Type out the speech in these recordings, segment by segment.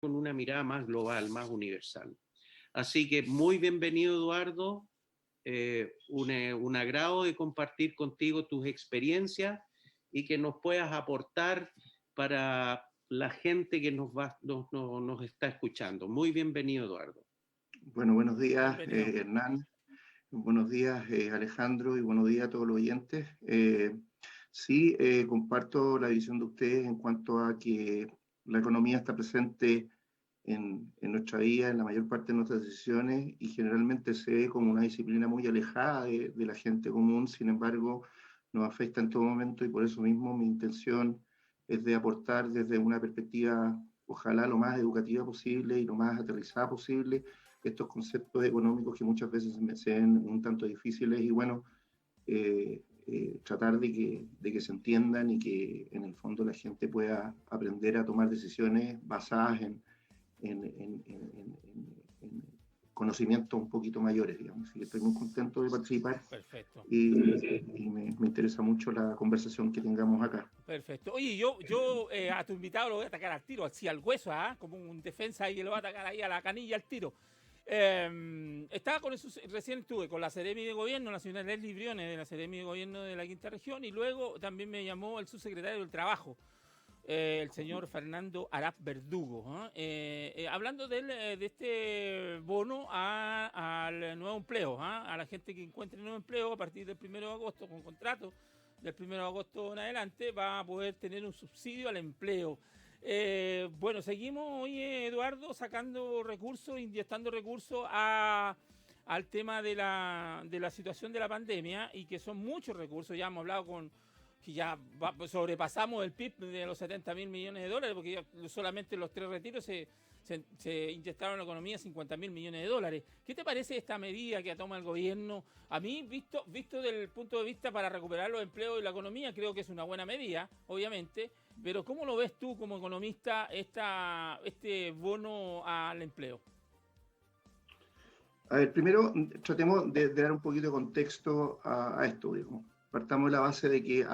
con una mirada más global, más universal. Así que muy bienvenido, Eduardo. Un agrado de compartir contigo tus experiencias y que nos puedas aportar para la gente que nos está escuchando. Muy bienvenido, Eduardo. Bueno, buenos días, Bienvenido. Hernán. Buenos días, Alejandro, y buenos días a todos los oyentes. Sí, comparto la visión de ustedes en cuanto a que la economía está presente en nuestra vida, en la mayor parte de nuestras decisiones, y generalmente se ve como una disciplina muy alejada de la gente común. Sin embargo, nos afecta en todo momento, y por eso mismo mi intención es de aportar desde una perspectiva, ojalá lo más educativa posible y lo más aterrizada posible, estos conceptos económicos que muchas veces se ven un tanto difíciles, y bueno, tratar de que se entiendan y que en el fondo la gente pueda aprender a tomar decisiones basadas en conocimientos un poquito mayores, digamos. Así que estoy muy contento de participar. Perfecto. Y me interesa mucho la conversación que tengamos acá. Perfecto. Oye, yo a tu invitado lo voy a atacar al tiro, así al hueso, ¿ah? Como un defensa ahí que lo va a atacar ahí a la canilla al tiro. Estaba con eso, recién estuve con la Seremi de Gobierno, la señora Leslie Briones de la Seremi de Gobierno de la Quinta Región, y luego también me llamó el subsecretario del Trabajo, el señor Fernando Arap Verdugo, ¿eh? Hablando de este bono al nuevo empleo, a la gente que encuentre nuevo empleo a partir del 1 de agosto con contrato del 1 de agosto en adelante va a poder tener un subsidio al empleo. Bueno, seguimos hoy, Eduardo, sacando recursos, inyectando recursos al tema de la situación de la pandemia, y que son muchos recursos. Ya hemos hablado que ya sobrepasamos el PIB de los 70.000 millones de dólares, porque ya solamente los 3 retiros se inyectaron en la economía 50.000 millones de dólares. ¿Qué te parece esta medida que toma el gobierno? A mí, visto desde el punto de vista para recuperar los empleos y la economía, creo que es una buena medida, obviamente, pero ¿cómo lo ves tú como economista este bono al empleo? A ver, primero tratemos de dar un poquito de contexto a esto, digamos. Partamos de la base de que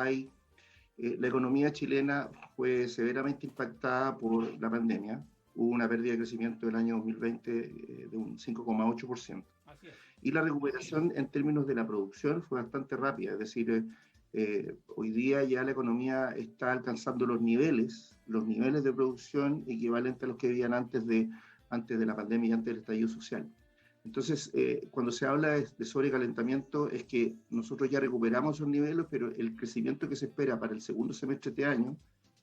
la economía chilena fue severamente impactada por la pandemia. Hubo una pérdida de crecimiento del año 2020 de un 5,8%. Así es. Y la recuperación en términos de la producción fue bastante rápida, es decir, hoy día ya la economía está alcanzando los niveles de producción equivalentes a los que habían antes de la pandemia y antes del estallido social. Entonces, cuando se habla de sobrecalentamiento, es que nosotros ya recuperamos esos niveles, pero el crecimiento que se espera para el segundo semestre de este año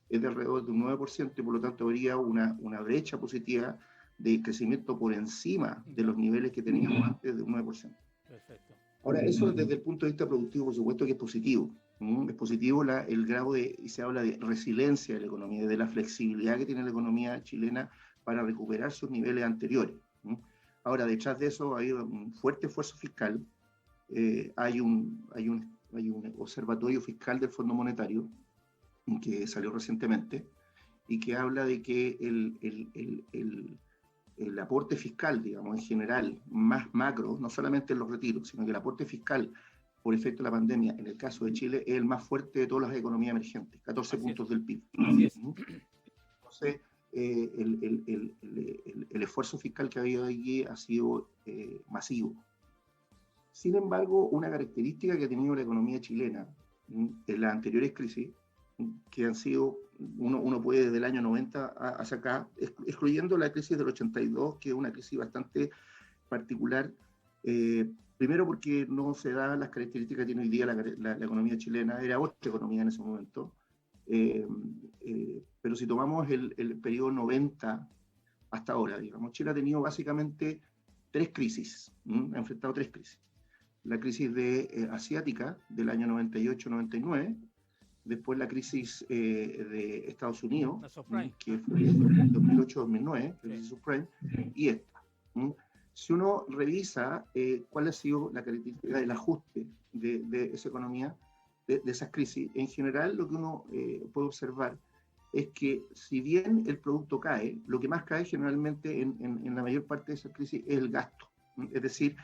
es de alrededor de un 9%, y por lo tanto habría una brecha positiva de crecimiento por encima de los niveles que teníamos antes de un 9%. Perfecto. Ahora, eso desde el punto de vista productivo, por supuesto que es positivo. Es positivo el grado y se habla de resiliencia de la economía, de la flexibilidad que tiene la economía chilena para recuperar sus niveles anteriores. Ahora, detrás de eso hay un fuerte esfuerzo fiscal, hay un observatorio fiscal del Fondo Monetario que salió recientemente y que habla de que el aporte fiscal, digamos, en general, más macro, no solamente en los retiros, sino que el aporte fiscal por efecto de la pandemia, en el caso de Chile, es el más fuerte de todas las economías emergentes, 14 Así puntos es. del PIB. Así es. Entonces, el esfuerzo fiscal que ha habido allí ha sido masivo. Sin embargo, una característica que ha tenido la economía chilena en las anteriores crisis, que han sido, uno puede desde el año 90 hacia acá, excluyendo la crisis del 82, que es una crisis bastante particular, primero porque no se dan las características que tiene hoy día la economía chilena, era otra economía en ese momento, pero si tomamos el periodo 90 hasta ahora, digamos, Chile ha tenido básicamente tres crisis, ha enfrentado tres crisis. La crisis asiática del año 98-99, después la crisis de Estados Unidos, que fue en 2008-2009, la crisis subprime, y esta. Si uno revisa cuál ha sido la característica del ajuste de esa economía, de esas crisis, en general lo que uno puede observar es que si bien el producto cae, lo que más cae generalmente en la mayor parte de esas crisis es el gasto. Es decir,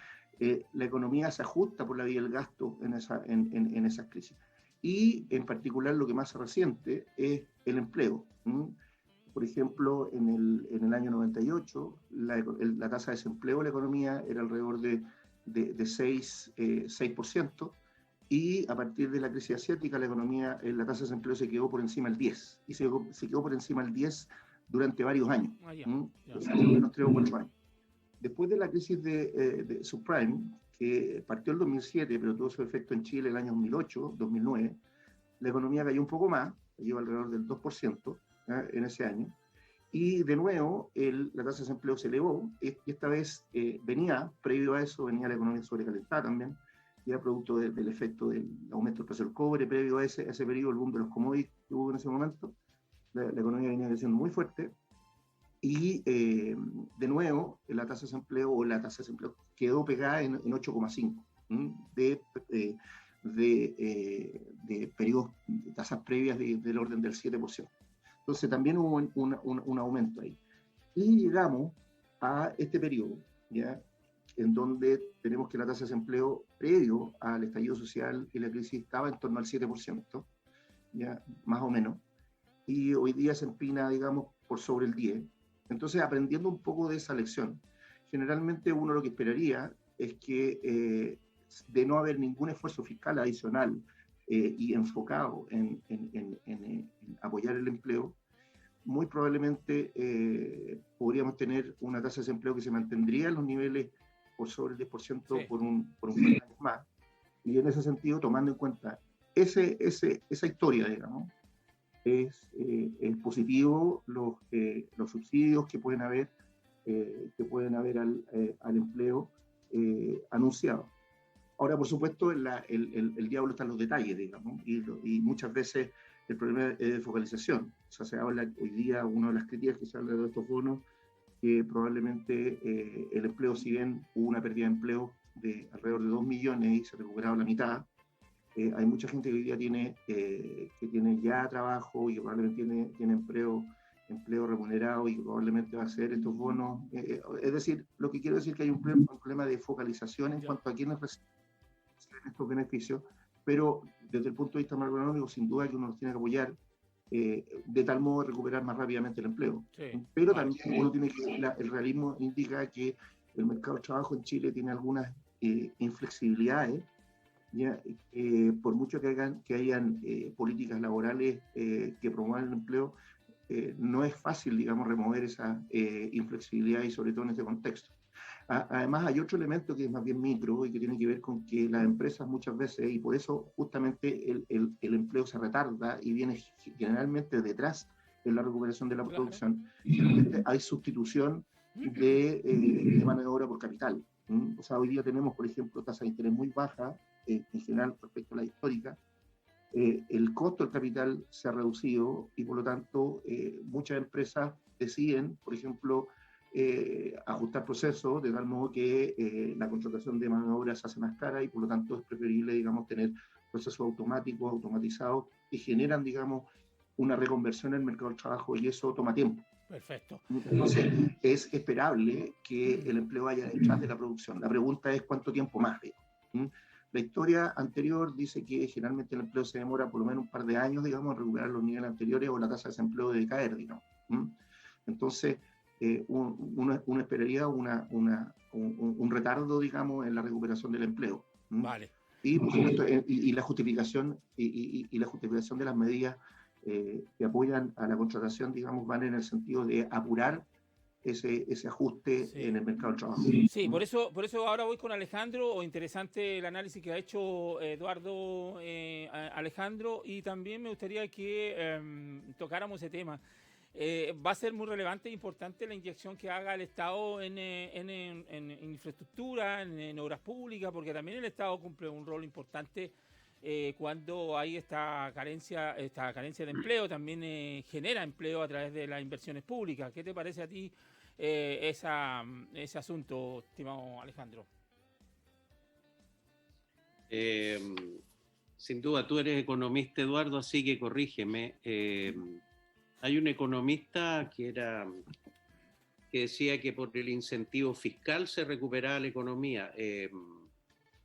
la economía se ajusta por la vía del gasto en esas crisis. Y en particular lo que más se resiente es el empleo. Por ejemplo, en el año 98, la tasa de desempleo de la economía era alrededor de 6%, y a partir de la crisis asiática, la tasa de desempleo se quedó por encima del 10%, y se quedó por encima del 10% durante varios años, menos 3 o 4 años. Después de la crisis de subprime, que partió el 2007, pero tuvo su efecto en Chile el año 2008, 2009, la economía cayó un poco más, cayó alrededor del 2%, en ese año, y de nuevo la tasa de desempleo se elevó, y esta vez previo a eso, venía la economía sobrecalentada también, y era producto del efecto del aumento del precio del cobre, previo a ese periodo, el boom de los commodities que hubo en ese momento, la economía venía creciendo muy fuerte, y de nuevo la tasa de desempleo quedó pegada en 8,5 de periodos, de tasas previas del orden del 7%. Entonces también hubo un aumento ahí. Y llegamos a este periodo, ¿ya?, en donde tenemos que la tasa de desempleo previo al estallido social y la crisis estaba en torno al 7%, ¿ya?, más o menos, y hoy día se empina, digamos, por sobre el 10%. Entonces, aprendiendo un poco de esa lección, generalmente uno lo que esperaría es que de no haber ningún esfuerzo fiscal adicional y enfocado en apoyar el empleo, muy probablemente podríamos tener una tasa de desempleo que se mantendría en los niveles por sobre el 10% por un par de años más. Y en ese sentido, tomando en cuenta esa historia, digamos, es positivo los subsidios que pueden haber al empleo anunciado. Ahora, por supuesto, el diablo está en los detalles, digamos, y muchas veces el problema es de focalización. O sea, se habla hoy día, una de las críticas que se habla de estos bonos, que probablemente el empleo, si bien hubo una pérdida de empleo de alrededor de 2 millones y se ha recuperado la mitad, hay mucha gente que hoy día que tiene ya trabajo y que probablemente tiene empleo remunerado y que probablemente va a hacer estos bonos. Es decir, lo que quiero decir es que hay un problema de focalización en cuanto a quienes reciben estos beneficios, pero desde el punto de vista macroeconómico, sin duda que uno los tiene que apoyar de tal modo de recuperar más rápidamente el empleo. Sí, pero también uno tiene que, el realismo indica que el mercado de trabajo en Chile tiene algunas inflexibilidades, ya, por mucho que hayan políticas laborales que promuevan el empleo, no es fácil, digamos, remover esa inflexibilidad, y sobre todo en este contexto. Además, hay otro elemento que es más bien micro y que tiene que ver con que las empresas muchas veces, y por eso justamente el empleo se retarda y viene generalmente detrás en la recuperación de la producción, hay sustitución de mano de obra por capital. O sea, hoy día tenemos, por ejemplo, tasas de interés muy bajas en general respecto a la histórica. El costo del capital se ha reducido y por lo tanto muchas empresas deciden, por ejemplo, ajustar procesos de tal modo que la contratación de mano de obra se hace más cara y por lo tanto es preferible, digamos, tener procesos automáticos, automatizados, que generan, digamos, una reconversión en el mercado del trabajo, y eso toma tiempo. Perfecto. Entonces, es esperable que el empleo vaya detrás de la producción. La pregunta es cuánto tiempo más. La historia anterior dice que generalmente el empleo se demora por lo menos un par de años, digamos, en recuperar los niveles anteriores o la tasa de desempleo de caer, digamos. Entonces, uno esperaría un retardo, digamos, en la recuperación del empleo. Vale. Y, por supuesto, la justificación la justificación de las medidas que apoyan a la contratación, digamos, van en el sentido de apurar ese ajuste en el mercado del trabajo. Sí, por eso ahora voy con Alejandro. Interesante el análisis que ha hecho Eduardo, Alejandro, y también me gustaría que tocáramos ese tema. Va a ser muy relevante e importante la inyección que haga el Estado en infraestructura, en obras públicas, porque también el Estado cumple un rol importante cuando hay esta carencia de empleo. También genera empleo a través de las inversiones públicas. ¿Qué te parece a ti ese asunto, estimado Alejandro? Sin duda, tú eres economista, Eduardo, así que corrígeme. Hay un economista que decía que por el incentivo fiscal se recuperaba la economía.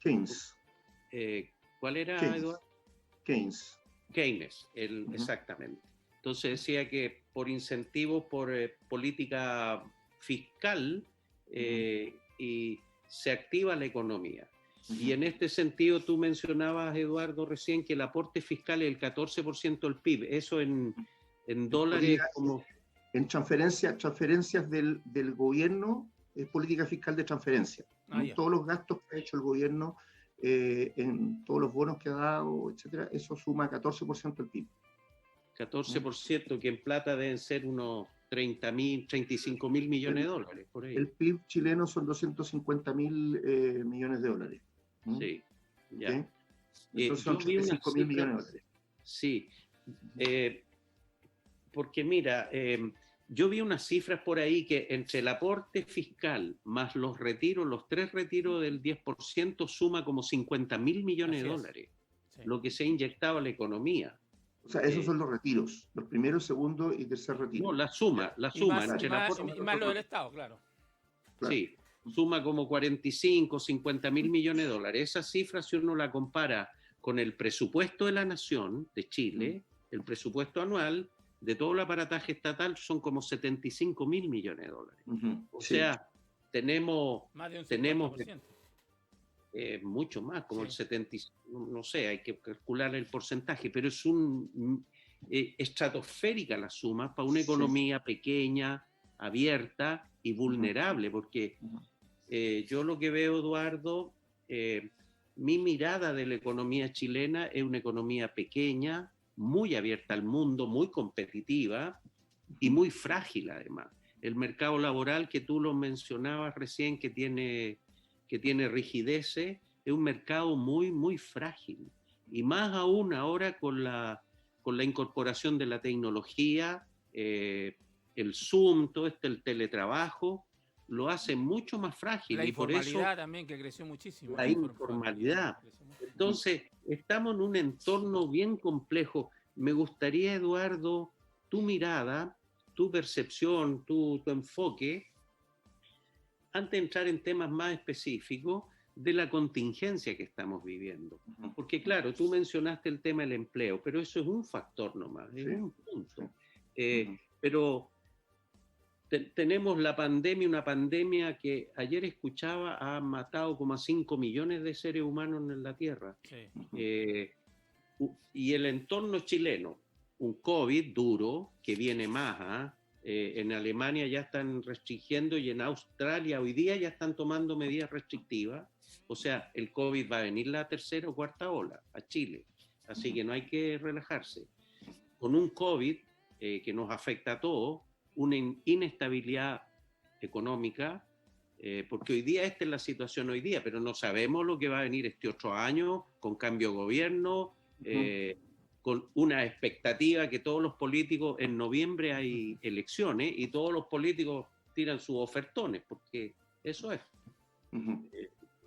Keynes. ¿Cuál era, Keynes. Eduardo? Keynes. Keynes, exactamente. Entonces decía que por incentivos, por política fiscal, y se activa la economía. Y en este sentido tú mencionabas, Eduardo, recién que el aporte fiscal es el 14% del PIB. Eso en dólares como... En transferencias del gobierno, es política fiscal de transferencia. Todos los gastos que ha hecho el gobierno, en todos los bonos que ha dado, etcétera, eso suma 14% del PIB. 14%, que en plata deben ser unos 35 mil millones de dólares. Por ahí. El PIB chileno son 250.000 millones de dólares. Sí, ya. ¿Sí? Entonces son 35.000 millones de dólares. Sí, porque mira, yo vi unas cifras por ahí que entre el aporte fiscal más los retiros, los 3 retiros del 10%, suma como 50.000 millones de dólares, sí, lo que se ha inyectado a la economía. O sea, esos son los retiros, los primeros, segundo y tercer retiro. No, la suma. Y más lo del Estado, claro. Sí, suma como 45, 50.000 millones de dólares. Esa cifra, si uno la compara con el presupuesto de la Nación de Chile, el presupuesto anual de todo el aparataje estatal son como 75.000 millones de dólares. O sea, tenemos más de un 50%. Mucho más, como el 75, no sé, hay que calcular el porcentaje, pero es estratosférica la suma para una economía pequeña, abierta y vulnerable, porque yo lo que veo, Eduardo, mi mirada de la economía chilena es una economía pequeña, muy abierta al mundo, muy competitiva y muy frágil además. El mercado laboral que tú lo mencionabas recién, que tiene rigideces, es un mercado muy, muy frágil. Y más aún ahora con la incorporación de la tecnología, el Zoom, todo el teletrabajo, lo hace mucho más frágil. La informalidad por eso, también, que creció muchísimo. La informalidad. Entonces, estamos en un entorno bien complejo. Me gustaría, Eduardo, tu mirada, tu percepción, tu enfoque, antes de entrar en temas más específicos, de la contingencia que estamos viviendo. Porque claro, tú mencionaste el tema del empleo, pero eso es un factor nomás, es un punto. Pero tenemos la pandemia, una pandemia que ayer escuchaba ha matado como a 5 millones de seres humanos en la Tierra. Sí. Y el entorno chileno, un COVID duro, que viene más, en Alemania ya están restringiendo y en Australia hoy día ya están tomando medidas restrictivas. O sea, el COVID va a venir la tercera o cuarta ola a Chile. Así que no hay que relajarse. Con un COVID que nos afecta a todos, una inestabilidad económica, porque hoy día esta es la situación hoy día, pero no sabemos lo que va a venir este otro año con cambio de gobierno, con una expectativa que todos los políticos, en noviembre hay elecciones y todos los políticos tiran sus ofertones, porque eso es.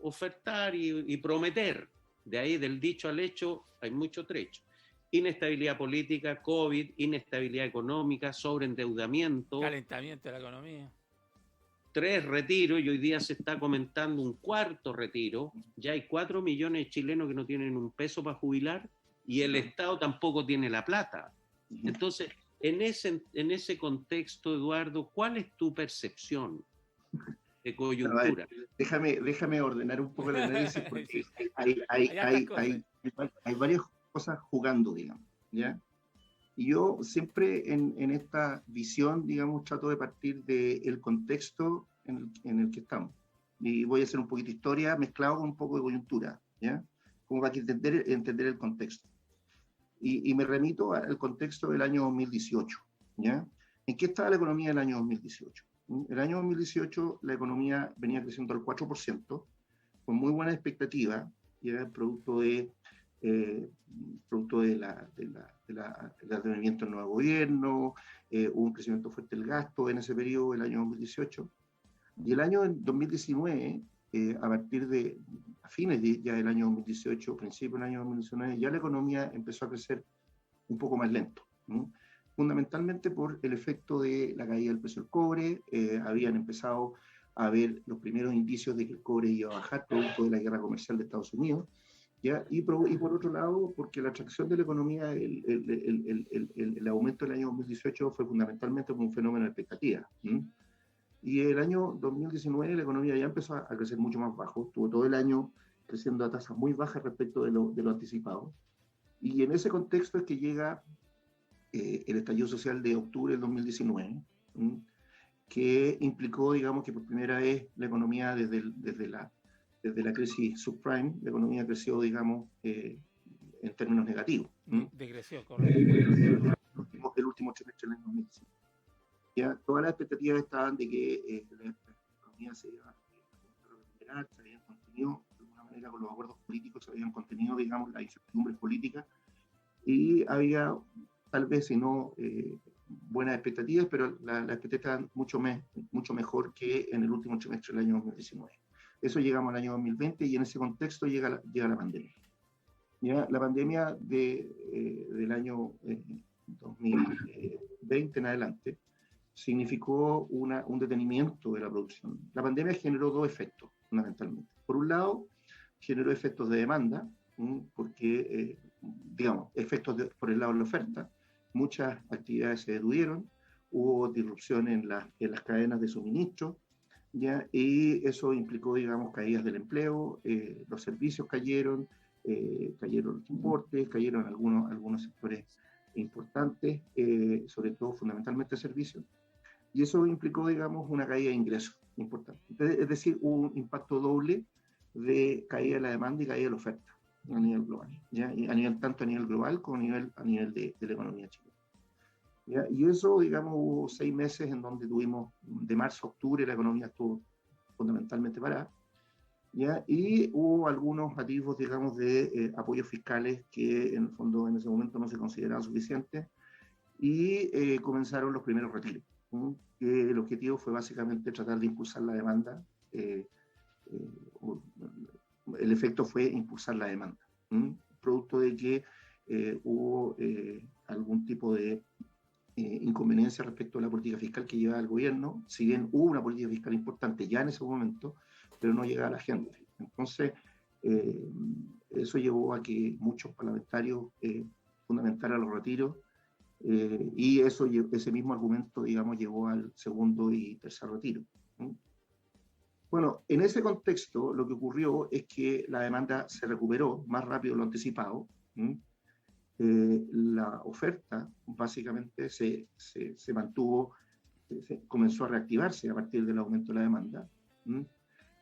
Ofertar y prometer. De ahí, del dicho al hecho, hay mucho trecho. Inestabilidad política, COVID, inestabilidad económica, sobreendeudamiento. Calentamiento de la economía. 3 retiros y hoy día se está comentando un 4.º retiro. Ya hay 4 millones de chilenos que no tienen un peso para jubilar y el Estado tampoco tiene la plata. Entonces, en ese contexto, Eduardo, ¿cuál es tu percepción de coyuntura? Déjame ordenar un poco el análisis porque hay varias cosas jugando, digamos, ¿ya? Y yo siempre en esta visión, digamos, trato de partir del contexto en el que estamos. Y voy a hacer un poquito de historia mezclado con un poco de coyuntura, ¿ya? Como para que entender el contexto. Y me remito al contexto del año 2018, ¿ya? ¿En qué estaba la economía del año 2018? El año 2018 la economía venía creciendo al 4%, con muy buena expectativa, ¿ya? Producto del advenimiento del nuevo gobierno, hubo un crecimiento fuerte del gasto en ese periodo, el año 2018. Y el año 2019, a partir de a fines ya del año 2018, principio del año 2019, ya la economía empezó a crecer un poco más lento, ¿no? Fundamentalmente por el efecto de la caída del precio del cobre. Habían empezado a ver los primeros indicios de que el cobre iba a bajar producto de la guerra comercial de Estados Unidos, ¿ya? Y por otro lado, porque la atracción de la economía, el aumento del año 2018 fue fundamentalmente como un fenómeno de expectativa. Y el año 2019 la economía ya empezó a crecer mucho más bajo, estuvo todo el año creciendo a tasas muy bajas respecto de lo anticipado. Y en ese contexto es que llega el estallido social de octubre del 2019, que implicó, digamos, que por primera vez la economía desde la crisis subprime, la economía creció, digamos, en términos negativos. Decreció, correcto. El último trimestre del año 2019. Ya todas las expectativas estaban de que la economía se iba a recuperar, se habían contenido, de alguna manera con los acuerdos políticos se habían contenido, digamos, las incertidumbres políticas, y había tal vez, si no, buenas expectativas, pero la expectativa era mucho mejor que en el último trimestre del año 2019. Eso llegamos al año 2020 y en ese contexto llega la pandemia. ¿Ya? La pandemia del año 2020 en adelante significó un detenimiento de la producción. La pandemia generó dos efectos, fundamentalmente. Por un lado, generó efectos de demanda, porque, digamos, efectos por el lado de la oferta. Muchas actividades se detuvieron, hubo disrupción en las cadenas de suministro, ¿ya? Y eso implicó, digamos, caídas del empleo, los servicios cayeron los transportes, cayeron algunos sectores importantes, sobre todo fundamentalmente servicios, y eso implicó, digamos, una caída de ingresos importante. Entonces, es decir, hubo un impacto doble de caída de la demanda y caída de la oferta a nivel global, ¿ya? Y tanto a nivel global como a nivel de la economía chilena. ¿Ya? Y eso, digamos, hubo 6 meses en donde tuvimos, de marzo a octubre, la economía estuvo fundamentalmente parada, ¿ya? Y hubo algunos atisbos, digamos, de apoyos fiscales que en el fondo en ese momento no se consideraban suficientes, y comenzaron los primeros retiros, que el objetivo fue básicamente tratar de impulsar la demanda. El efecto fue impulsar la demanda, producto de que hubo algún tipo de inconveniencia respecto a la política fiscal que llevaba el gobierno, si bien hubo una política fiscal importante ya en ese momento, pero no llegaba a la gente. Entonces, eso llevó a que muchos parlamentarios fundamentaran los retiros, y ese mismo argumento, digamos, llevó al segundo y tercer retiro. Bueno, en ese contexto lo que ocurrió es que la demanda se recuperó más rápido de lo anticipado. La oferta básicamente se mantuvo, comenzó a reactivarse a partir del aumento de la demanda,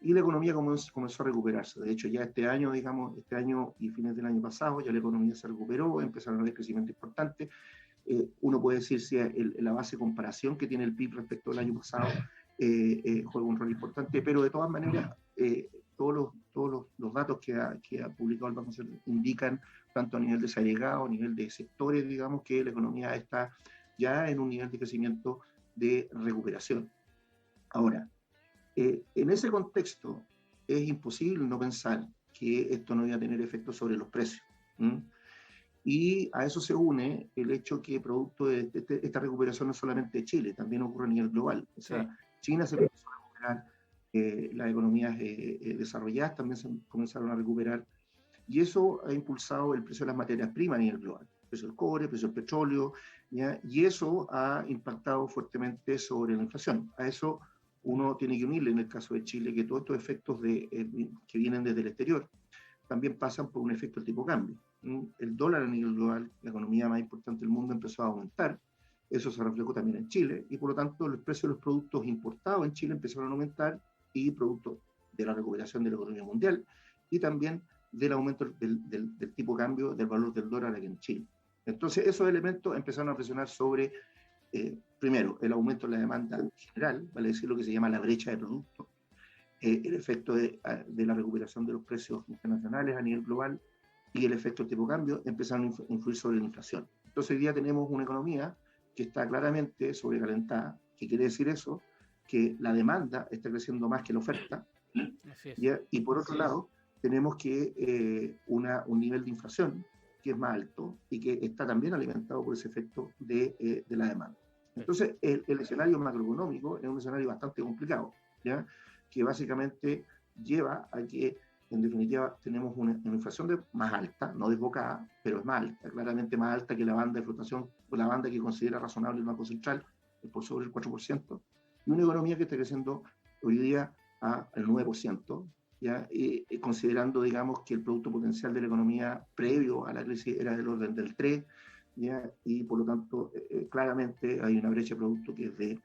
y la economía comenzó a recuperarse. De hecho, ya este año, digamos, este año y fines del año pasado, ya la economía se recuperó, empezaron a haber crecimiento importante. Uno puede decir si la base de comparación que tiene el PIB respecto al año pasado juega un rol importante, pero de todas maneras, todos los datos que ha publicado el Banco Central indican, tanto a nivel de desagregado, a nivel de sectores, digamos, que la economía está ya en un nivel de crecimiento de recuperación. Ahora, en ese contexto es imposible no pensar que esto no iba a tener efectos sobre los precios. Y a eso se une el hecho que producto de esta recuperación no solamente de Chile, también ocurre a nivel global. O sea, China se comenzó a recuperar, las economías desarrolladas también se comenzaron a recuperar, y eso ha impulsado el precio de las materias primas a nivel global, el precio del cobre, el precio del petróleo, ¿ya? Y eso ha impactado fuertemente sobre la inflación. A eso uno tiene que unirle, en el caso de Chile, que todos estos efectos que vienen desde el exterior también pasan por un efecto del tipo de cambio. El dólar a nivel global, la economía más importante del mundo, empezó a aumentar. Eso se reflejó también en Chile, y por lo tanto los precios de los productos importados en Chile empezaron a aumentar, y producto de la recuperación de la economía mundial y también del aumento del tipo de cambio, del valor del dólar aquí en Chile. Entonces esos elementos empezaron a presionar sobre, primero, el aumento de la demanda general, vale decir lo que se llama la brecha de productos, el efecto de la recuperación de los precios internacionales a nivel global, y el efecto del tipo de cambio empezaron a influir sobre la inflación. Entonces hoy día tenemos una economía que está claramente sobrecalentada. ¿Qué quiere decir eso? Que la demanda está creciendo más que la oferta. ¿Ya? Y por otro lado, tenemos que un nivel de inflación que es más alto y que está también alimentado por ese efecto de la demanda. Entonces, el escenario macroeconómico es un escenario bastante complicado, ¿ya? Que básicamente lleva a que en definitiva, tenemos una inflación más alta, no desbocada, pero es más alta, claramente más alta que la banda de flotación, la banda que considera razonable el Banco Central, por sobre el 4%, y una economía que está creciendo hoy día al 9%, ¿ya? Y considerando, digamos, que el producto potencial de la economía previo a la crisis era del orden del 3%, ¿ya? Y por lo tanto, claramente hay una brecha de producto que es de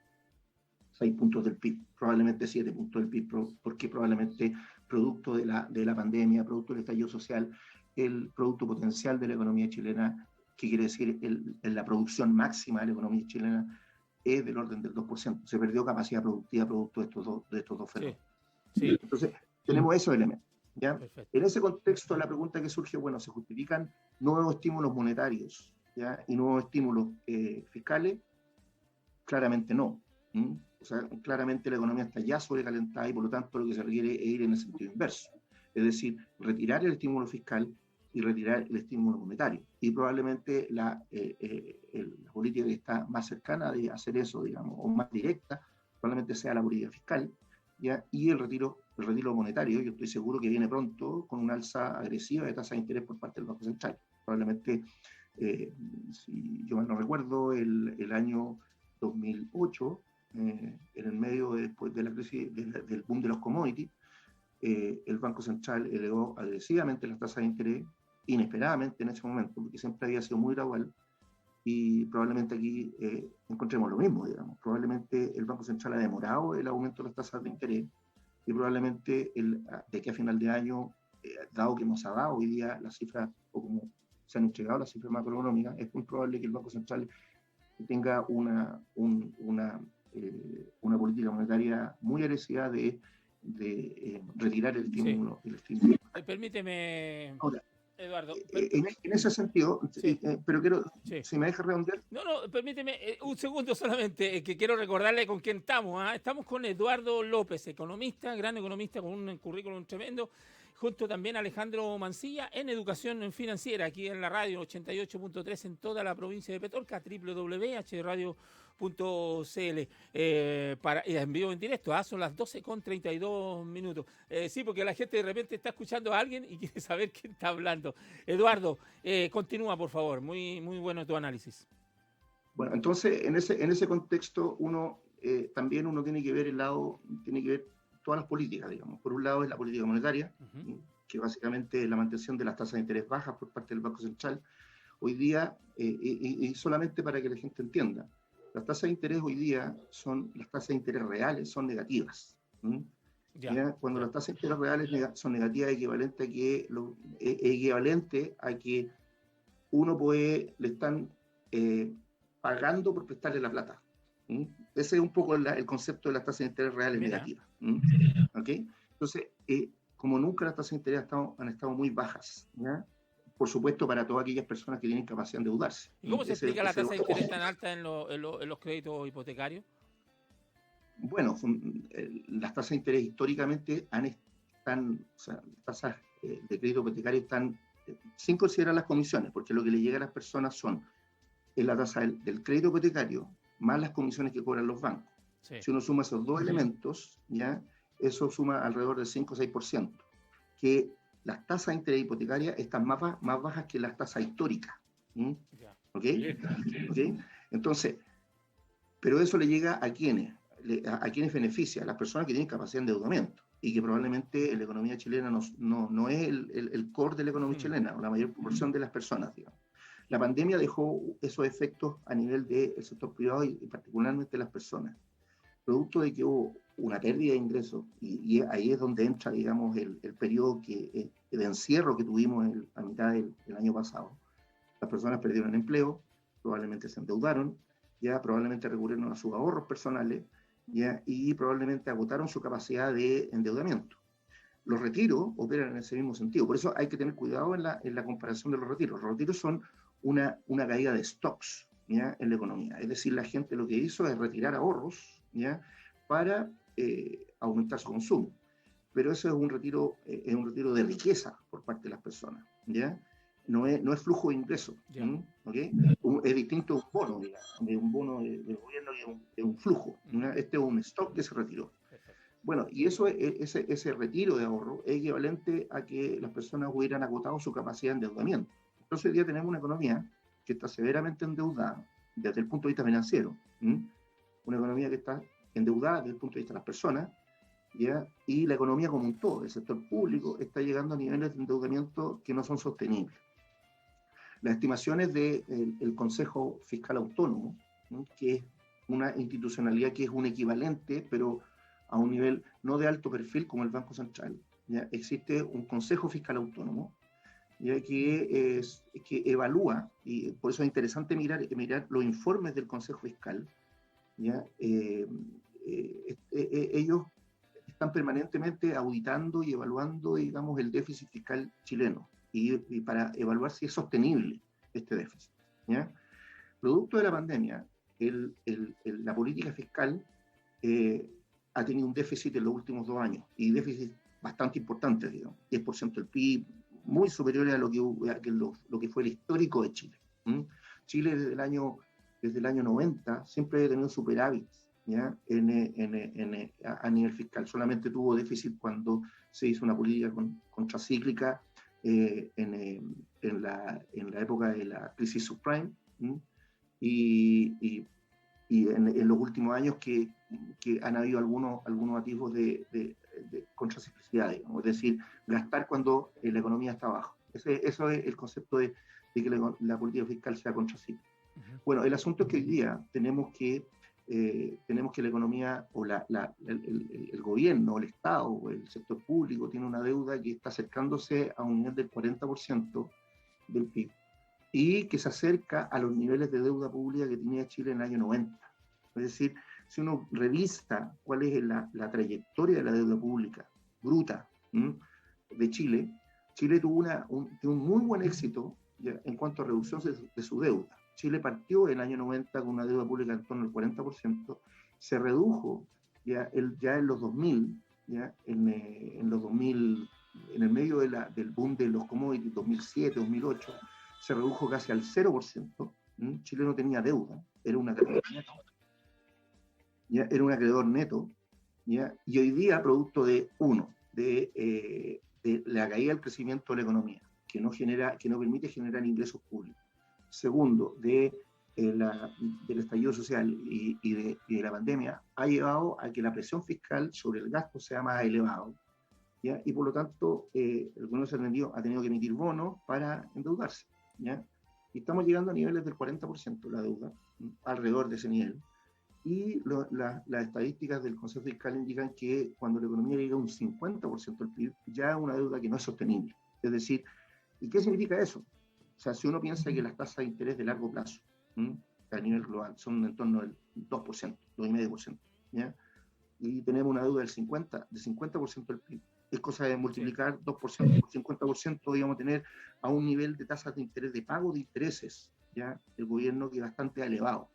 6 puntos del PIB, probablemente 7 puntos del PIB, porque probablemente producto de la pandemia, producto del estallido social, el producto potencial de la economía chilena, que quiere decir la producción máxima de la economía chilena, es del orden del 2%. Se perdió capacidad productiva producto de estos dos fenómenos. Sí. Entonces, tenemos esos elementos. ¿Ya? En ese contexto, la pregunta que surge, bueno, ¿se justifican nuevos estímulos monetarios, ¿ya? Y nuevos estímulos fiscales? Claramente no. O sea, claramente la economía está ya sobrecalentada y por lo tanto lo que se requiere es ir en el sentido inverso. Es decir, retirar el estímulo fiscal y retirar el estímulo monetario. Y probablemente la política que está más cercana de hacer eso, digamos, o más directa, probablemente sea la política fiscal, ¿ya? Y el retiro monetario. Yo estoy seguro que viene pronto con una alza agresiva de tasa de interés por parte del Banco Central. Probablemente, si yo mal no recuerdo, el año 2008, en el medio después de la crisis del boom de los commodities, el Banco Central elevó agresivamente las tasas de interés, inesperadamente en ese momento, porque siempre había sido muy gradual, y probablemente aquí encontremos lo mismo, digamos. Probablemente el Banco Central ha demorado el aumento de las tasas de interés, y probablemente de aquí a final de año, dado que nos ha dado hoy día las cifras, o como se han entregado las cifras macroeconómicas, es muy probable que el Banco Central tenga una política monetaria muy agresiva de retirar el estímulo. Permíteme, ahora, Eduardo. En ese sentido, Sí. Pero quiero, si me deja redondear. No, permíteme un segundo solamente, que quiero recordarle con quién estamos. Estamos con Eduardo López, economista, gran economista con un currículum tremendo, junto también a Alejandro Mancilla en Educación Financiera, aquí en la radio 88.3 en toda la provincia de Petorca, www.hradio.cl, para en vivo en directo. Son las 12:32. Sí, porque la gente de repente está escuchando a alguien y quiere saber quién está hablando. Eduardo, continúa, por favor. Muy bueno tu análisis. Bueno, entonces, en ese contexto, también uno tiene que ver todas las políticas, digamos. Por un lado es la política monetaria, que básicamente es la mantención de las tasas de interés bajas por parte del Banco Central. Hoy día, y solamente para que la gente entienda, las tasas de interés hoy día las tasas de interés reales son negativas. Cuando las tasas de interés reales son negativas, es equivalente a que le están pagando por prestarle la plata. Ese es un poco el concepto de las tasas de interés reales negativas. ¿Okay? Entonces, como nunca las tasas de interés han estado muy bajas, ¿ya? Por supuesto, para todas aquellas personas que tienen capacidad de endeudarse. ¿Y cómo se explica la tasa de interés tan alta en los créditos hipotecarios? Bueno, las tasas de interés históricamente tasas de crédito hipotecario están sin considerar las comisiones, porque lo que le llega a las personas es la tasa del crédito hipotecario más las comisiones que cobran los bancos. Sí. Si uno suma esos dos elementos, ¿ya? Eso suma alrededor del 5 o 6%, que las tasas de interés hipotecarias están más bajas que las tasas históricas. ¿Okay? Entonces, pero eso le llega a quienes beneficia, a las personas que tienen capacidad de endeudamiento, y que probablemente en la economía chilena no es el core de la economía chilena, o la mayor proporción de las personas, digamos. La pandemia dejó esos efectos a nivel del sector privado y particularmente de las personas, producto de que hubo una pérdida de ingresos, y ahí es donde entra, digamos, el periodo de encierro que tuvimos a mitad del año pasado. Las personas perdieron el empleo, probablemente se endeudaron, ya probablemente recurrieron a sus ahorros personales, ya, y probablemente agotaron su capacidad de endeudamiento. Los retiros operan en ese mismo sentido, por eso hay que tener cuidado en la comparación de los retiros. Los retiros son una caída de stocks, ¿ya? En la economía, es decir, la gente lo que hizo es retirar ahorros, ¿ya? Para aumentar su consumo, pero eso es un retiro de riqueza por parte de las personas, ¿ya? No es flujo de ingresos, ¿okay? Es distinto a un bono, digamos, de un bono del gobierno que es un flujo, ¿no? Este es un stock que se retiró. Bueno, y ese retiro de ahorro es equivalente a que las personas hubieran agotado su capacidad de endeudamiento. Entonces hoy día tenemos una economía que está severamente endeudada desde el punto de vista financiero, una economía que está endeudada desde el punto de vista de las personas, ¿ya? Y la economía como un todo, el sector público, está llegando a niveles de endeudamiento que no son sostenibles. Las estimaciones del Consejo Fiscal Autónomo, ¿no? Que es una institucionalidad que es un equivalente, pero a un nivel no de alto perfil como el Banco Central, ¿ya? Existe un Consejo Fiscal Autónomo, ¿ya? Que evalúa, y por eso es interesante mirar los informes del Consejo Fiscal, ¿ya? Ellos están permanentemente auditando y evaluando, digamos, el déficit fiscal chileno y para evaluar si es sostenible este déficit, ¿ya? Producto de la pandemia, la política fiscal ha tenido un déficit en los últimos 2 años y déficit bastante importante, digamos, 10% del PIB, muy superior a lo que fue el histórico de Chile. Chile desde el año 90 siempre ha tenido superávit, ¿ya? A nivel fiscal. Solamente tuvo déficit cuando se hizo una política contracíclica en la época de la crisis subprime, y en los últimos años que han habido algunos atisbos de contraciclicidad, digamos, es decir, gastar cuando la economía está abajo. Eso es el concepto de que la política fiscal sea contracíclica. Bueno, el asunto es que hoy día tenemos que la economía o el gobierno, el Estado, o el sector público tiene una deuda que está acercándose a un nivel del 40% del PIB y que se acerca a los niveles de deuda pública que tenía Chile en el año 90. Es decir, si uno revista cuál es la trayectoria de la deuda pública bruta de Chile, Chile tuvo un muy buen éxito, ¿ya?, en cuanto a reducción de su deuda. Chile partió en el año 90 con una deuda pública en torno al 40%, se redujo ya en los 2000, ya en los 2000, en el medio del boom de los commodities, 2007, 2008, se redujo casi al 0%. Chile no tenía deuda, era un acreedor neto. ¿Ya? Era un acreedor neto, ¿ya? Y hoy día, producto de la caída del crecimiento de la economía, que no permite generar ingresos públicos. Segundo, del estallido social y de la pandemia, ha llevado a que la presión fiscal sobre el gasto sea más elevado, ¿ya? Y por lo tanto, el gobierno ha tenido que emitir bonos para endeudarse, ¿ya? Y estamos llegando a niveles del 40% de la deuda, alrededor de ese nivel. Y las estadísticas del Consejo Fiscal indican que cuando la economía llega a un 50% del PIB, ya es una deuda que no es sostenible. Es decir, ¿y qué significa eso? O sea, si uno piensa que las tasas de interés de largo plazo, a nivel global, son en torno del 2%, 2,5%, ¿ya? Y tenemos una deuda del 50% del PIB. Es cosa de multiplicar 2% por 50%, digamos, tener a un nivel de tasas de interés, de pago de intereses, ¿ya?, del gobierno, que es bastante elevado.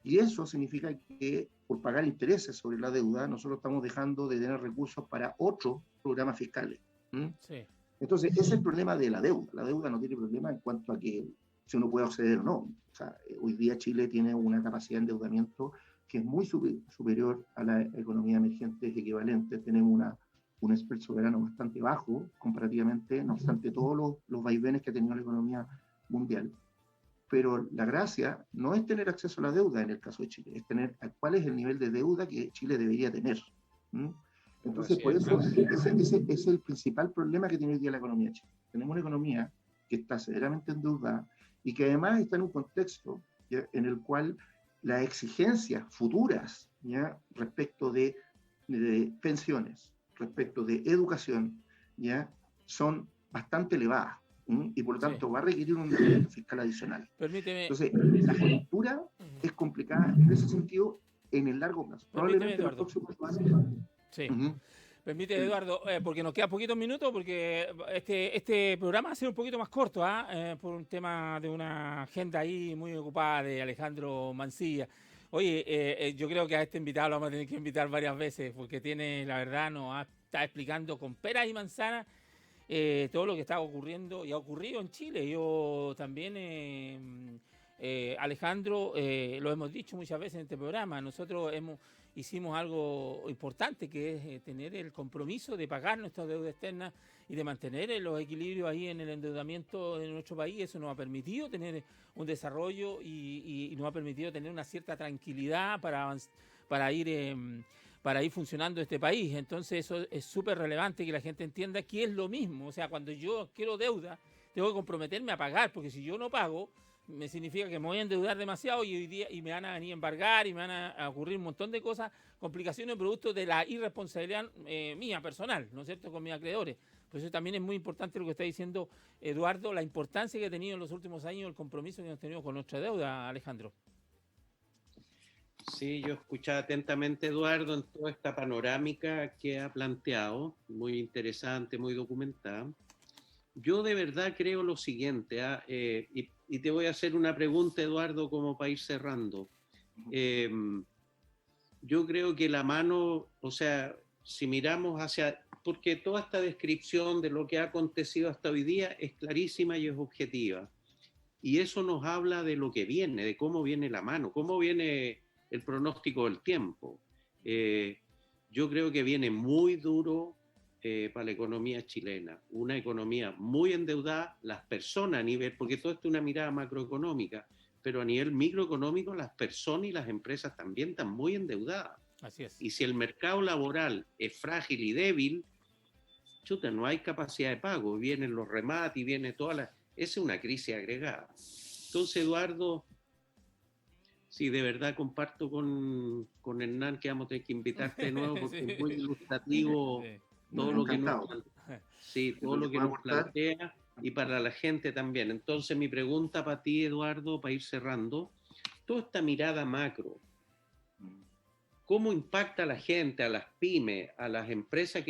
Y eso significa que por pagar intereses sobre la deuda, nosotros estamos dejando de tener recursos para otros programas fiscales. Sí. Entonces, ese es el problema de la deuda. La deuda no tiene problema en cuanto a que si uno puede acceder o no. O sea, hoy día Chile tiene una capacidad de endeudamiento que es muy superior a la economía emergente equivalente. Tenemos un spread soberano bastante bajo comparativamente, no obstante todos los vaivenes que ha tenido la economía mundial. Pero la gracia no es tener acceso a la deuda en el caso de Chile, es tener cuál es el nivel de deuda que Chile debería tener. Entonces, por eso, ese es el principal problema que tiene hoy día la economía de Chile. Tenemos una economía que está severamente endeudada y que además está en un contexto, ¿ya?, en el cual las exigencias futuras, ¿ya?, respecto de pensiones, respecto de educación, ¿ya?, son bastante elevadas. Y por lo tanto va a requerir un endeudamiento fiscal adicional. Permíteme. Entonces, la coyuntura es complicada en ese sentido en el largo plazo. Probablemente los próximos años. Sí. Permite, Eduardo, porque nos quedan poquitos minutos, porque este programa va a ser un poquito más corto, por un tema de una agenda ahí muy ocupada de Alejandro Mancilla. Oye, yo creo que a este invitado lo vamos a tener que invitar varias veces, porque la verdad, está explicando con peras y manzanas todo lo que está ocurriendo y ha ocurrido en Chile. Yo también, Alejandro, lo hemos dicho muchas veces en este programa, nosotros hicimos algo importante, que es tener el compromiso de pagar nuestra deuda externa y de mantener los equilibrios ahí en el endeudamiento de nuestro país. Eso nos ha permitido tener un desarrollo y nos ha permitido tener una cierta tranquilidad para ir funcionando este país. Entonces eso es súper relevante que la gente entienda que es lo mismo. O sea, cuando yo quiero deuda, tengo que comprometerme a pagar, porque si yo no pago, me significa que me voy a endeudar demasiado y hoy día me van a venir a embargar y me van a ocurrir un montón de cosas, complicaciones producto de la irresponsabilidad mía personal, ¿no es cierto?, con mis acreedores. Por eso también es muy importante lo que está diciendo Eduardo, la importancia que ha tenido en los últimos años el compromiso que hemos tenido con nuestra deuda, Alejandro. Sí, yo escuchaba atentamente, Eduardo, en toda esta panorámica que ha planteado, muy interesante, muy documentada. Yo de verdad creo lo siguiente, y te voy a hacer una pregunta, Eduardo, como para ir cerrando. Yo creo que la mano, o sea, si miramos hacia, porque toda esta descripción de lo que ha acontecido hasta hoy día es clarísima y es objetiva. Y eso nos habla de lo que viene, de cómo viene la mano, cómo viene el pronóstico del tiempo. Yo creo que viene muy duro para la economía chilena, una economía muy endeudada, las personas a nivel, porque todo esto es una mirada macroeconómica, pero a nivel microeconómico las personas y las empresas también están muy endeudadas. Así es. Y si el mercado laboral es frágil y débil, chuta, no hay capacidad de pago, vienen los remates y viene toda la... Esa es una crisis agregada. Entonces, Eduardo, sí, de verdad comparto con Hernán que vamos a tener que invitarte de nuevo porque sí, es muy ilustrativo todo lo que nos plantea y para la gente también. Entonces, mi pregunta para ti, Eduardo, para ir cerrando, toda esta mirada macro, ¿cómo impacta a la gente, a las pymes, a las empresas,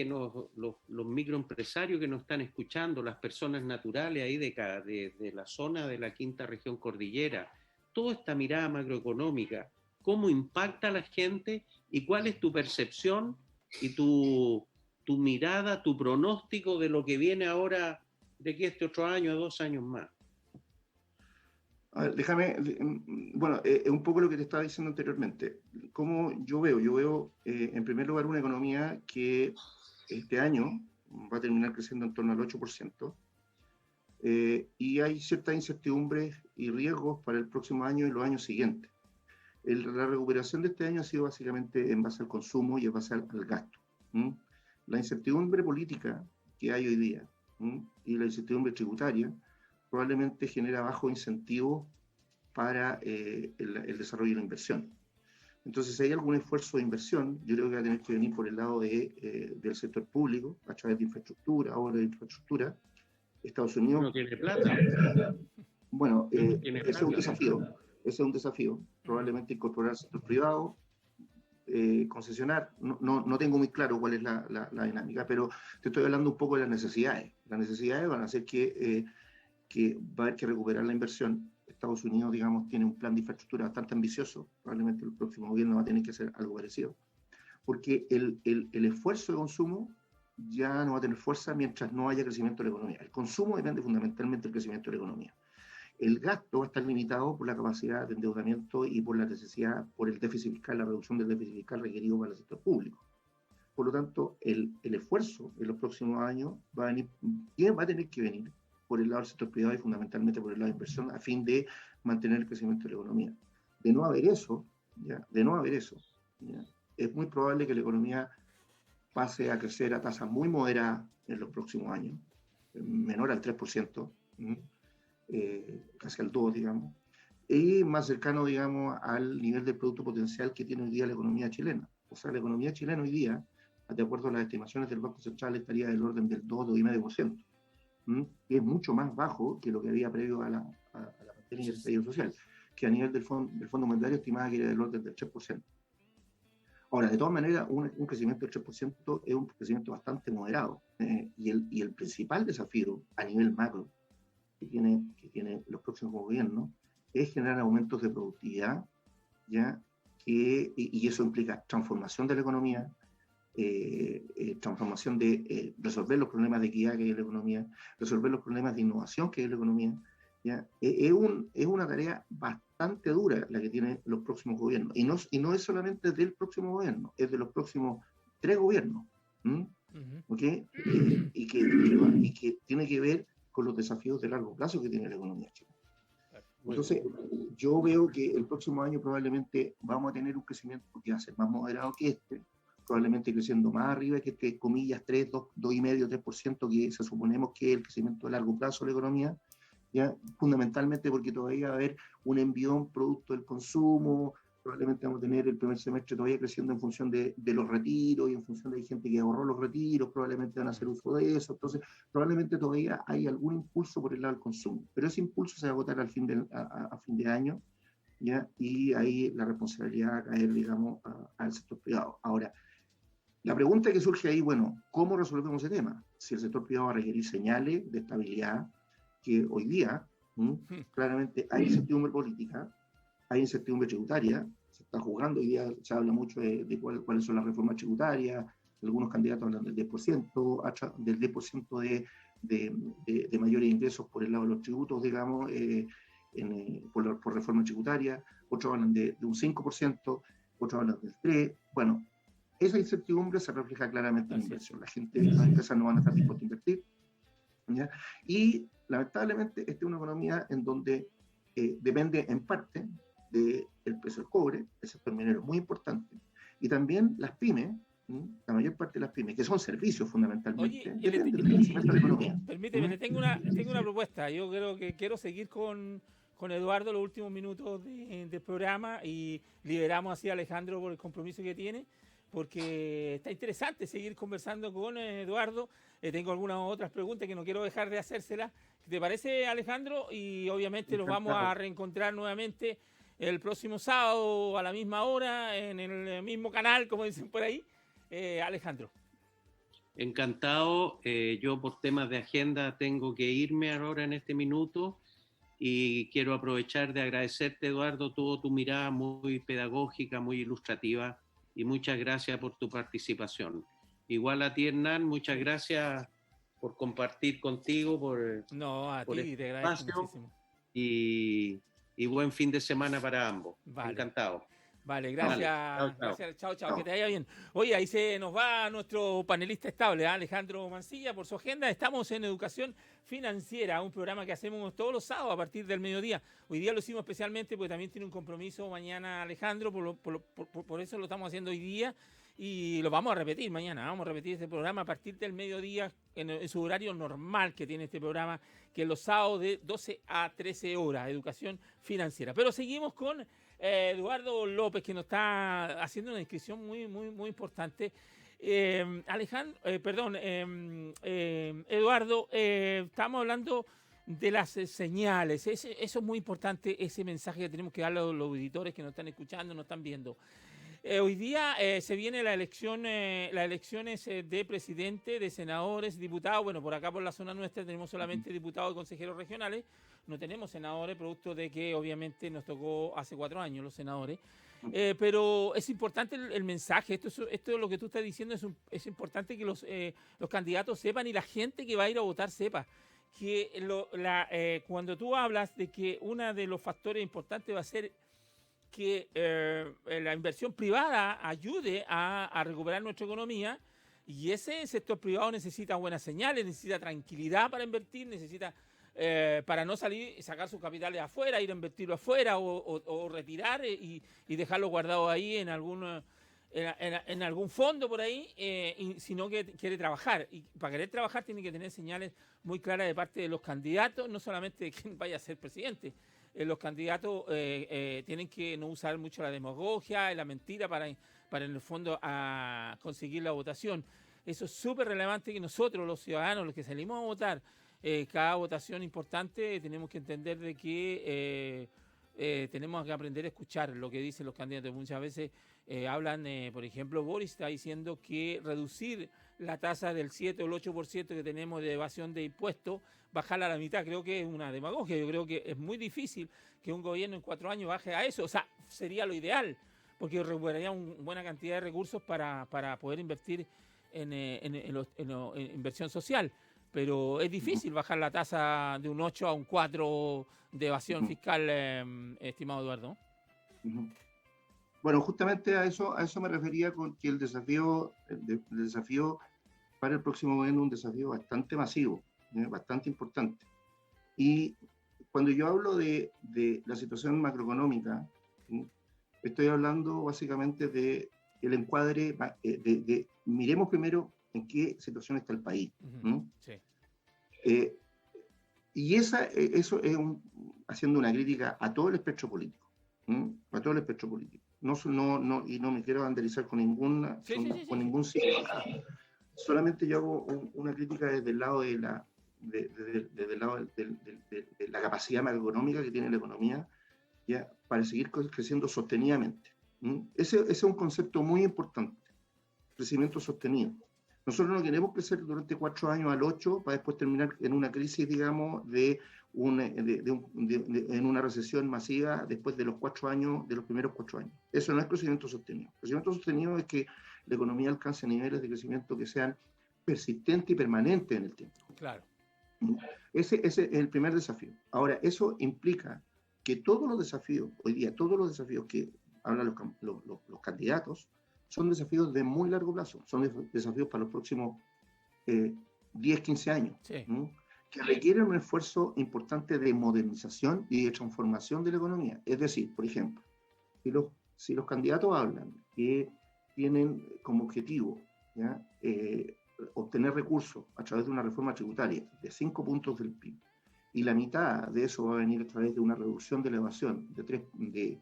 los microempresarios que nos están escuchando, las personas naturales ahí de la zona de la quinta región cordillera? Toda esta mirada macroeconómica, ¿cómo impacta a la gente y cuál es tu percepción y tu mirada, tu pronóstico de lo que viene ahora de aquí a este otro año, a 2 años más? A ver, déjame, bueno, un poco lo que te estaba diciendo anteriormente. ¿Cómo yo veo en primer lugar una economía que este año va a terminar creciendo en torno al 8%, y hay ciertas incertidumbres y riesgos para el próximo año y los años siguientes. La recuperación de este año ha sido básicamente en base al consumo y en base al gasto. La incertidumbre política que hay hoy día y la incertidumbre tributaria probablemente genera bajo incentivo para el desarrollo y la inversión. Entonces, si hay algún esfuerzo de inversión, yo creo que va a tener que venir por el lado del sector público, a través de infraestructura, obras de infraestructura. Estados Unidos... No tiene plata. Bueno, ese es un desafío. Ese es un desafío. Probablemente incorporar al sector privado, concesionar. No tengo muy claro cuál es la dinámica, pero te estoy hablando un poco de las necesidades. Las necesidades van a hacer que va a haber que recuperar la inversión. Estados Unidos, digamos, tiene un plan de infraestructura bastante ambicioso. Probablemente el próximo gobierno va a tener que hacer algo parecido. Porque el esfuerzo de consumo ya no va a tener fuerza mientras no haya crecimiento de la economía. El consumo depende fundamentalmente del crecimiento de la economía. El gasto va a estar limitado por la capacidad de endeudamiento y por la necesidad, por el déficit fiscal, la reducción del déficit fiscal requerido para el sector público. Por lo tanto, el esfuerzo en los próximos años va a tener que venir por el lado del sector privado y fundamentalmente por el lado de inversión a fin de mantener el crecimiento de la economía. De no haber eso, es muy probable que la economía pase a crecer a tasas muy moderadas en los próximos años, menor al 3%, casi al 2%, digamos, y más cercano, digamos, al nivel de producto potencial que tiene hoy día la economía chilena. O sea, la economía chilena hoy día, de acuerdo a las estimaciones del Banco Central, estaría del orden del 2,5%, que es mucho más bajo que lo que había previo a la pandemia y el estallido social, que a nivel del Fondo Monetario estimaba que era del orden del 3%. Ahora, de todas maneras, un crecimiento del 3% es un crecimiento bastante moderado, y el principal desafío a nivel macro que tiene los próximos gobiernos es generar aumentos de productividad, y eso implica transformación de la economía, transformación de resolver los problemas de equidad que hay en la economía, resolver los problemas de innovación que hay en la economía, ¿ya? Es una tarea bastante dura la que tienen los próximos gobiernos. Y no es solamente del próximo gobierno, es de los próximos 3 gobiernos. ¿Ok? Y que tiene que ver con los desafíos de largo plazo que tiene la economía chilena. Entonces, yo veo que el próximo año probablemente vamos a tener un crecimiento que va a ser más moderado que este, probablemente creciendo más arriba que este, comillas, 3, 2,5, 3%, que se suponemos que es el crecimiento de largo plazo de la economía, ¿ya? Fundamentalmente porque todavía va a haber un envión producto del consumo, probablemente vamos a tener el primer semestre todavía creciendo en función de los retiros y en función de hay gente que ahorró los retiros, probablemente van a hacer uso de eso, entonces probablemente todavía hay algún impulso por el lado del consumo, pero ese impulso se va a agotar a fin de año, ¿ya? Y ahí la responsabilidad va a caer, digamos, al sector privado. Ahora, la pregunta que surge ahí, bueno, ¿cómo resolvemos ese tema? Si el sector privado va a requerir señales de estabilidad, que hoy día, claramente hay incertidumbre política, hay incertidumbre tributaria, se está jugando, hoy día se habla mucho de cuáles son las reformas tributarias, algunos candidatos hablan del 10%, del 10% de mayores ingresos por el lado de los tributos, digamos, por reforma tributaria, otros hablan de un 5%, otros hablan del 3%, bueno, esa incertidumbre se refleja claramente en la inversión, las empresas no van a estar dispuestas a invertir, ¿ya? Y lamentablemente esta es una economía en donde depende en parte del precio del cobre, el sector minero es muy importante, y también las pymes, la mayor parte de las pymes, que son servicios fundamentalmente, dependen del crecimiento de la economía. Permíteme, tengo una propuesta. Yo creo que quiero seguir con Eduardo los últimos minutos del programa y liberamos así a Alejandro por el compromiso que tiene, porque está interesante seguir conversando con Eduardo. Tengo algunas otras preguntas que no quiero dejar de hacérselas. ¿Te parece, Alejandro? Y obviamente los vamos a reencontrar nuevamente el próximo sábado a la misma hora, en el mismo canal, como dicen por ahí. Alejandro. Encantado. Yo por temas de agenda tengo que irme ahora en este minuto y quiero aprovechar de agradecerte, Eduardo, tu mirada muy pedagógica, muy ilustrativa y muchas gracias por tu participación. Igual a ti, Hernán, muchas gracias por compartir contigo, por ti te agradezco muchísimo. Y buen fin de semana para ambos. Vale. Encantado. Vale, gracias. Vale. Gracias. Chao, que te vaya bien. Oye, ahí se nos va nuestro panelista estable, Alejandro Mancilla, por su agenda. Estamos en Educación Financiera, un programa que hacemos todos los sábados a partir del mediodía. Hoy día lo hicimos especialmente porque también tiene un compromiso mañana Alejandro, por eso lo estamos haciendo hoy día y lo vamos a repetir mañana. Vamos a repetir este programa a partir del mediodía en su horario normal que tiene este programa, que es los sábados de 12 a 13 horas, Educación Financiera. Pero seguimos con Eduardo López, que nos está haciendo una inscripción muy importante. Eduardo, estamos hablando de las señales. Eso es muy importante, ese mensaje que tenemos que darle a los auditores que nos están escuchando, nos están viendo. Hoy día se viene las elecciones de presidente, de senadores, diputados. Bueno, por acá por la zona nuestra tenemos solamente diputados y consejeros regionales. No tenemos senadores, producto de que obviamente nos tocó hace 4 años los senadores. Pero es importante el mensaje. Esto es lo que tú estás diciendo. Es importante que los candidatos sepan y la gente que va a ir a votar sepa que cuando tú hablas de que uno de los factores importantes va a ser que la inversión privada ayude a recuperar nuestra economía, y ese sector privado necesita buenas señales, necesita tranquilidad para invertir, necesita para no salir y sacar sus capitales afuera, ir a invertirlo afuera o retirar y dejarlo guardado ahí en algún fondo por ahí, sino que quiere trabajar. Y para querer trabajar tiene que tener señales muy claras de parte de los candidatos, no solamente de quién vaya a ser presidente. Los candidatos tienen que no usar mucho la demagogia y la mentira para en el fondo a conseguir la votación. Eso es súper relevante, que nosotros, los ciudadanos, los que salimos a votar, cada votación importante, tenemos que entender de que tenemos que aprender a escuchar lo que dicen los candidatos. Muchas veces hablan, por ejemplo, Boris está diciendo que reducir la tasa del 7 o el 8% que tenemos de evasión de impuestos, bajarla a la mitad, creo que es una demagogia. Yo creo que es muy difícil que un gobierno en 4 años baje a eso. O sea, sería lo ideal, porque recuperaría una buena cantidad de recursos para poder invertir en inversión social. pero es difícil bajar la tasa de un 8 a un 4 de evasión fiscal, estimado Eduardo. Bueno, justamente a eso me refería con que el desafío para el próximo gobierno es un desafío bastante masivo, bastante importante. Y cuando yo hablo de la situación macroeconómica, estoy hablando básicamente de el encuadre, miremos primero en qué situación está el país. Sí. Y eso es haciendo una crítica a todo el espectro político. A todo el espectro político. Y no me quiero banderizar con ningún signo. Solamente yo hago una crítica desde el lado de la capacidad macroeconómica que tiene la economía, ¿ya? Para seguir creciendo sostenidamente. Ese es un concepto muy importante, crecimiento sostenido. Nosotros no queremos crecer durante 4 años al 8 para después terminar en una crisis, digamos, en una recesión masiva después de los 4 años, de los primeros 4 años. Eso no es crecimiento sostenido. Crecimiento sostenido es que la economía alcance niveles de crecimiento que sean persistentes y permanentes en el tiempo. Claro. Ese es el primer desafío. Ahora, eso implica que todos los desafíos, hoy día, todos los desafíos que hablan los candidatos, son desafíos de muy largo plazo, son desafíos para los próximos 10, 15 años, sí. Que requieren un esfuerzo importante de modernización y de transformación de la economía. Es decir, por ejemplo, si los candidatos hablan que tienen como objetivo, ¿ya? Obtener recursos a través de una reforma tributaria de 5 puntos del PIB, y la mitad de eso va a venir a través de una reducción de la evasión, de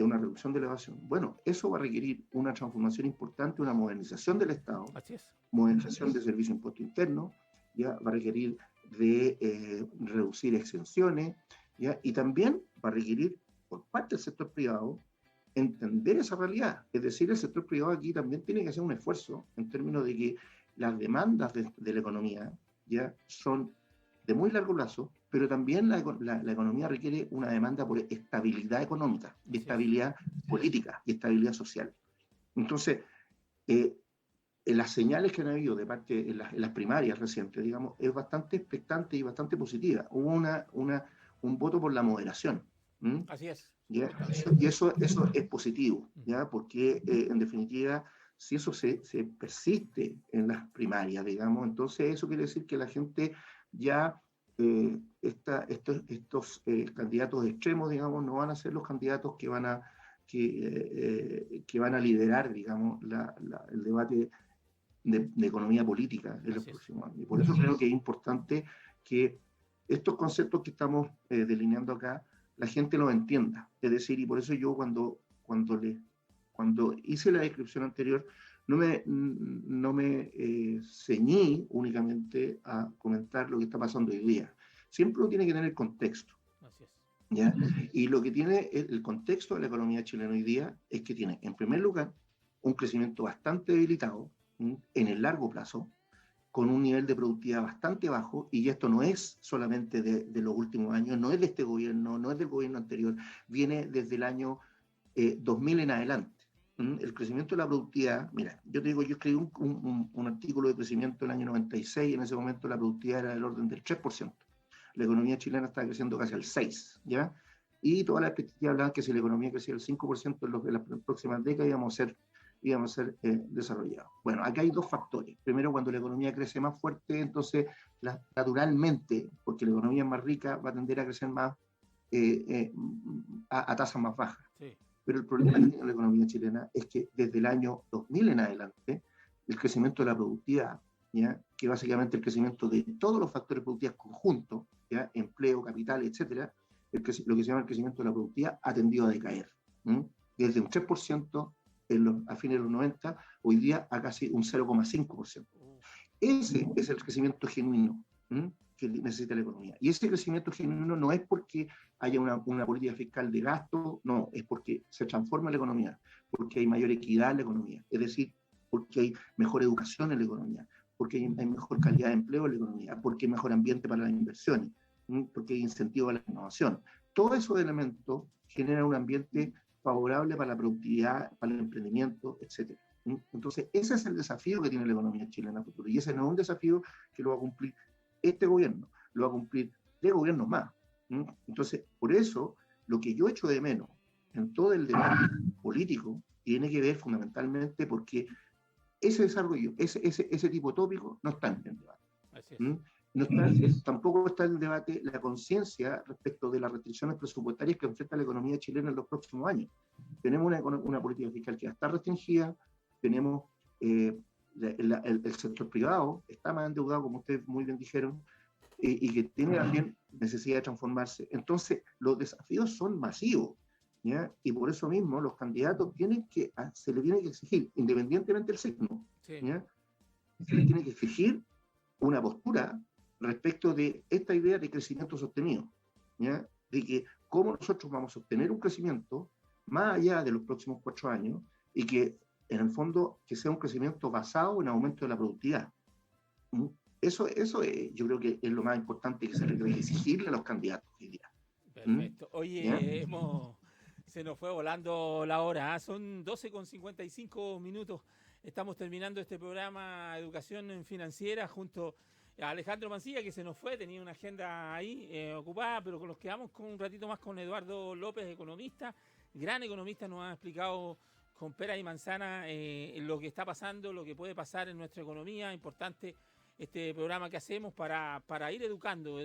una reducción de la evasión. Bueno, eso va a requerir una transformación importante, una modernización del Estado, Así es. Modernización del servicio de impuesto interno, ¿ya? Va a requerir de reducir exenciones, ¿ya? Y también va a requerir por parte del sector privado entender esa realidad. Es decir, el sector privado aquí también tiene que hacer un esfuerzo en términos de que las demandas de la economía ya son de muy largo plazo, pero también la economía requiere una demanda por estabilidad económica, y estabilidad política y estabilidad social. Entonces, las señales que han habido de parte en las primarias recientes, digamos, es bastante expectante y bastante positiva. Hubo un voto por la moderación. Así es. ¿Ya? Y eso es positivo, ¿ya? Porque en definitiva, si eso se persiste en las primarias, digamos, entonces eso quiere decir que la gente ya, estos candidatos extremos, digamos, no van a ser los candidatos que van a liderar, digamos, el debate de economía política en los próximos años. Y por eso creo que es importante que estos conceptos que estamos delineando acá, la gente los entienda. Es decir, y por eso yo cuando hice la descripción anterior, no me ceñí únicamente a comentar lo que está pasando hoy día. Siempre uno tiene que tener contexto. Así es. ¿Ya? Y lo que tiene el contexto de la economía chilena hoy día es que tiene, en primer lugar, un crecimiento bastante debilitado en el largo plazo, con un nivel de productividad bastante bajo, y esto no es solamente de los últimos años, no es de este gobierno, no es del gobierno anterior, viene desde el año 2000 en adelante. El crecimiento de la productividad, mira, yo te digo, yo escribí un artículo de crecimiento en el año 96, y en ese momento la productividad era del orden del 3%. La economía chilena estaba creciendo casi al 6%, ¿ya? Y todas las perspectivas hablaban que si la economía crecía al 5% en las próximas décadas íbamos a ser desarrollados. Bueno, acá hay dos factores. Primero, cuando la economía crece más fuerte, entonces naturalmente, porque la economía es más rica, va a tender a crecer más a tasas más bajas. Sí. Pero el problema que tiene la economía chilena es que desde el año 2000 en adelante, el crecimiento de la productividad, ¿ya? Que básicamente el crecimiento de todos los factores productivos conjuntos, ¿ya? Empleo, capital, etcétera, lo que se llama el crecimiento de la productividad ha tendido a decaer. Desde un 3% a fines de los 90, hoy día a casi un 0,5%. Ese es el crecimiento genuino que necesita la economía. Y ese crecimiento genuino no es porque haya una política fiscal de gasto, no, es porque se transforma la economía, porque hay mayor equidad en la economía, es decir, porque hay mejor educación en la economía, porque hay mejor calidad de empleo en la economía, porque hay mejor ambiente para las inversiones, porque hay incentivo a la innovación. Todos esos elementos generan un ambiente favorable para la productividad, para el emprendimiento, etc. Entonces, ese es el desafío que tiene la economía chilena a futuro. Y ese no es un desafío que lo va a cumplir este gobierno, lo va a cumplir 3 gobiernos más. Entonces, por eso, lo que yo echo de menos en todo el debate político tiene que ver fundamentalmente porque ese desarrollo, ese tipo de tópico no está en el debate. Así es. No está, tampoco está en el debate la conciencia respecto de las restricciones presupuestarias que enfrenta la economía chilena en los próximos años. Tenemos una política fiscal que ya está restringida, tenemos el sector privado, está más endeudado, como ustedes muy bien dijeron, y que tiene también necesidad de transformarse. Entonces, los desafíos son masivos, ¿ya? Y por eso mismo los candidatos se les tiene que exigir, independientemente del signo, ¿ya? Se les tiene que exigir una postura respecto de esta idea de crecimiento sostenido, ¿ya? De que cómo nosotros vamos a obtener un crecimiento más allá de los próximos 4 años y que en el fondo que sea un crecimiento basado en aumento de la productividad. Eso yo creo que es lo más importante que se le debe exigirle a los candidatos hoy día. Perfecto. Oye, se nos fue volando la hora, ¿eh? Son 12:55 minutos. Estamos terminando este programa Educación Financiera junto a Alejandro Mancilla, que se nos fue, tenía una agenda ahí ocupada, pero nos quedamos con un ratito más con Eduardo López, economista, gran economista, nos ha explicado con pera y manzana lo que está pasando, lo que puede pasar en nuestra economía. Importante este programa que hacemos para ir educando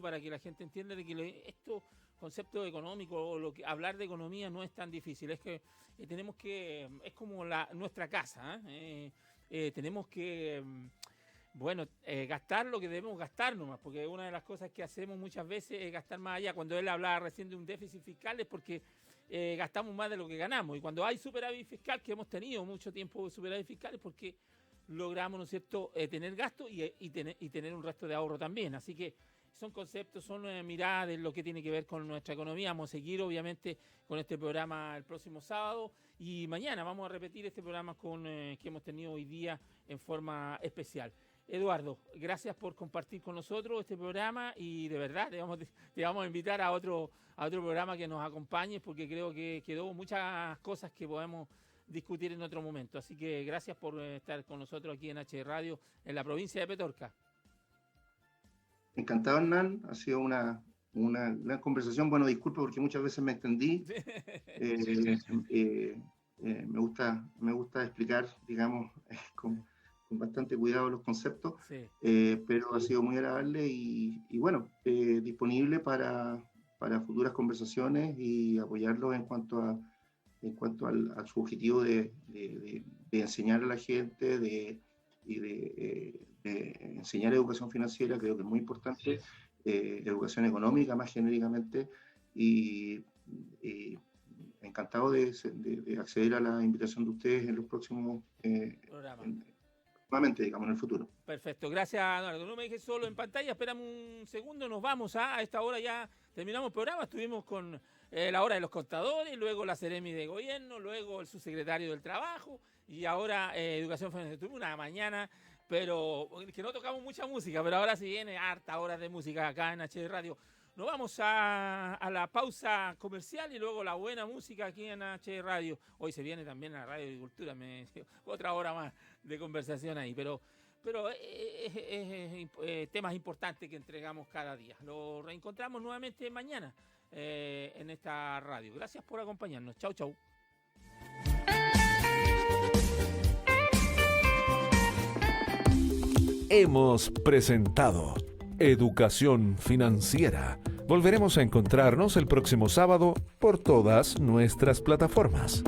para que la gente entienda de que estos conceptos económicos o hablar de economía no es tan difícil, es que tenemos que, es como nuestra casa, tenemos que gastar lo que debemos gastar nomás, porque una de las cosas que hacemos muchas veces es gastar más allá. Cuando él hablaba recién de un déficit fiscal es porque gastamos más de lo que ganamos, y cuando hay superávit fiscal, que hemos tenido mucho tiempo superávit fiscal, es porque logramos, ¿no es cierto?, tener gasto y tener un resto de ahorro también. Así que son conceptos, son miradas de lo que tiene que ver con nuestra economía. Vamos a seguir obviamente con este programa el próximo sábado, y mañana vamos a repetir este programa que hemos tenido hoy día en forma especial. Eduardo, gracias por compartir con nosotros este programa, y de verdad te vamos a invitar a otro programa que nos acompañe, porque creo que quedó muchas cosas que podemos discutir en otro momento. Así que gracias por estar con nosotros aquí en H Radio, en la provincia de Petorca. Encantado, Hernán. Ha sido una gran conversación. Bueno, disculpe porque muchas veces me extendí. Me gusta explicar, digamos, con bastante cuidado los conceptos, sí. Pero ha sido muy agradable y bueno, disponible para futuras conversaciones y apoyarlos en cuanto a su objetivo de enseñar a la gente y de enseñar educación financiera. Creo que es muy importante, educación económica más genéricamente, y encantado de acceder a la invitación de ustedes en los próximos programas. Nuevamente, digamos, en el futuro. Perfecto, gracias, Eduardo. No me dejes solo en pantalla, esperamos un segundo, nos vamos a esta hora ya terminamos el programa. Estuvimos con la hora de los contadores, luego la Seremi de Gobierno, luego el subsecretario del Trabajo, y ahora Educación Financiera. Tuvimos una mañana, pero que no tocamos mucha música, pero ahora sí viene harta horas de música acá en H Radio. Nos vamos a la pausa comercial y luego la buena música aquí en H Radio. Hoy se viene también la Radio Agricultura, otra hora más de conversación ahí, pero temas importantes que entregamos cada día. Lo reencontramos nuevamente mañana en esta radio. Gracias por acompañarnos. Chau, chau. Hemos presentado Educación Financiera. Volveremos a encontrarnos el próximo sábado por todas nuestras plataformas.